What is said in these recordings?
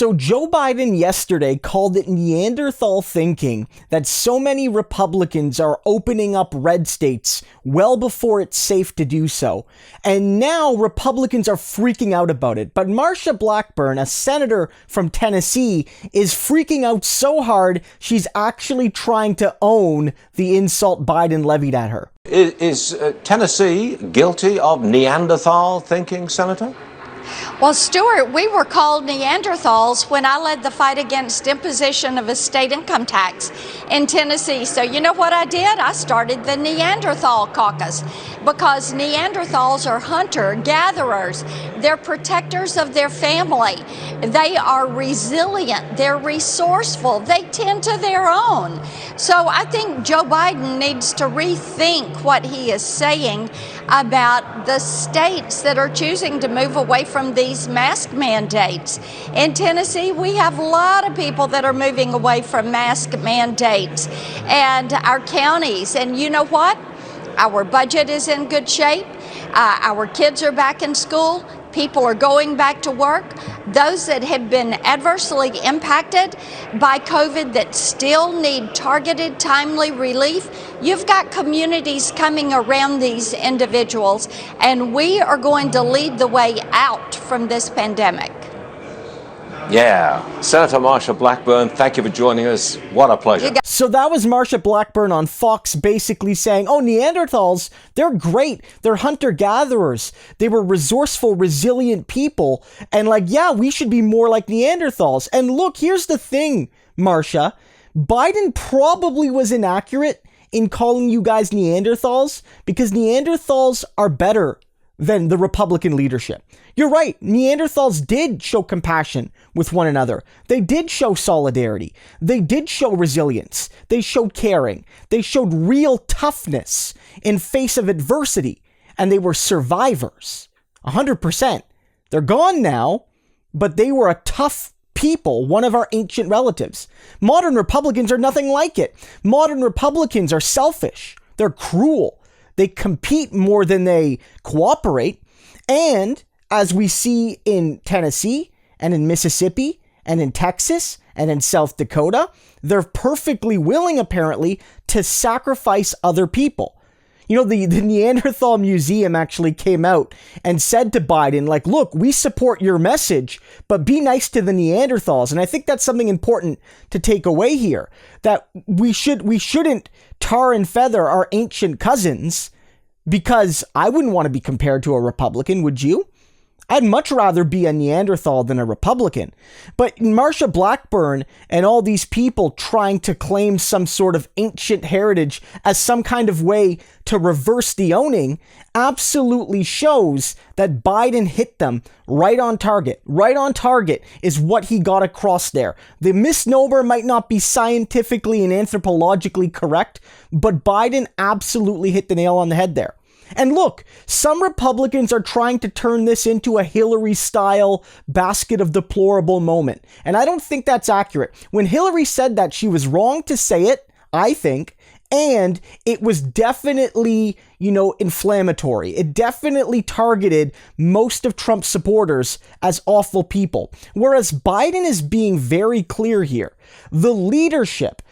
So Joe Biden yesterday called it Neanderthal thinking that so many Republicans are opening up red states well before it's safe to do so. And now Republicans are freaking out about it. But Marsha Blackburn, a senator from Tennessee, is freaking out so hard she's actually trying to own the insult Biden levied at her. Is Tennessee guilty of Neanderthal thinking, Senator? Well, Stuart, we were called Neanderthals when I led the fight against imposition of a state income tax in Tennessee. So you know what I did? I started the Neanderthal Caucus because Neanderthals are hunter-gatherers. They're protectors of their family. They are resilient. They're resourceful. They tend to their own. So I think Joe Biden needs to rethink what he is saying about the states that are choosing to move away from these mask mandates. In Tennessee, we have a lot of people that are moving away from mask mandates, and our counties. And you know what? Our budget is in good shape. Our kids are back in school. People are going back to work. Those that have been adversely impacted by COVID that still need targeted, timely relief, you've got communities coming around these individuals, and we are going to lead the way out from this pandemic. Yeah. Senator Marsha Blackburn, thank you for joining us. What a pleasure. So that was Marsha Blackburn on Fox basically saying, oh, Neanderthals, they're great. They're hunter-gatherers. They were resourceful, resilient people. And yeah, we should be more like Neanderthals. And look, here's the thing, Marsha. Biden probably was inaccurate in calling you guys Neanderthals because Neanderthals are better than the Republican leadership. You're right. Neanderthals did show compassion with one another. They did show solidarity. They did show resilience. They showed caring. They showed real toughness in face of adversity. And they were survivors. 100%. They're gone now, but they were a tough people, one of our ancient relatives. Modern Republicans are nothing like it. Modern Republicans are selfish. They're cruel. They compete more than they cooperate. And as we see in Tennessee and in Mississippi and in Texas and in South Dakota, they're perfectly willing, apparently, to sacrifice other people. You know, the Neanderthal Museum actually came out and said to Biden, look, we support your message, but be nice to the Neanderthals. And I think that's something important to take away here, that we shouldn't tar and feather our ancient cousins, because I wouldn't want to be compared to a Republican, would you? I'd much rather be a Neanderthal than a Republican. But Marsha Blackburn and all these people trying to claim some sort of ancient heritage as some kind of way to reverse the owning absolutely shows that Biden hit them right on target. Right on target is what he got across there. The misnomer might not be scientifically and anthropologically correct, but Biden absolutely hit the nail on the head there. And look, some Republicans are trying to turn this into a Hillary-style basket of deplorable moment. And I don't think that's accurate. When Hillary said that, she was wrong to say it, I think. And it was definitely, inflammatory. It definitely targeted most of Trump's supporters as awful people. Whereas Biden is being very clear here. The leadership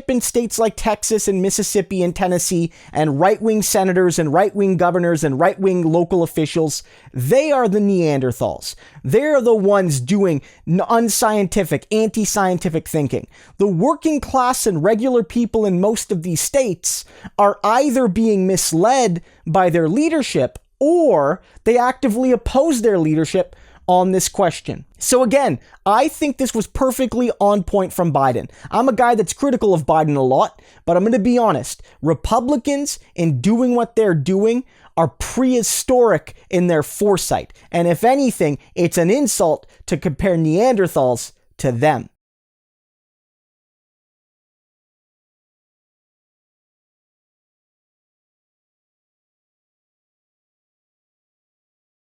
in states like Texas and Mississippi and Tennessee and right-wing senators and right-wing governors and right-wing local officials, they are the Neanderthals. They're the ones doing unscientific, anti-scientific thinking. The working class and regular people in most of these states are either being misled by their leadership or they actively oppose their leadership on this question. So again, I think this was perfectly on point from Biden. I'm a guy that's critical of Biden a lot, but I'm going to be honest. Republicans, in doing what they're doing, are prehistoric in their foresight. And if anything, it's an insult to compare Neanderthals to them.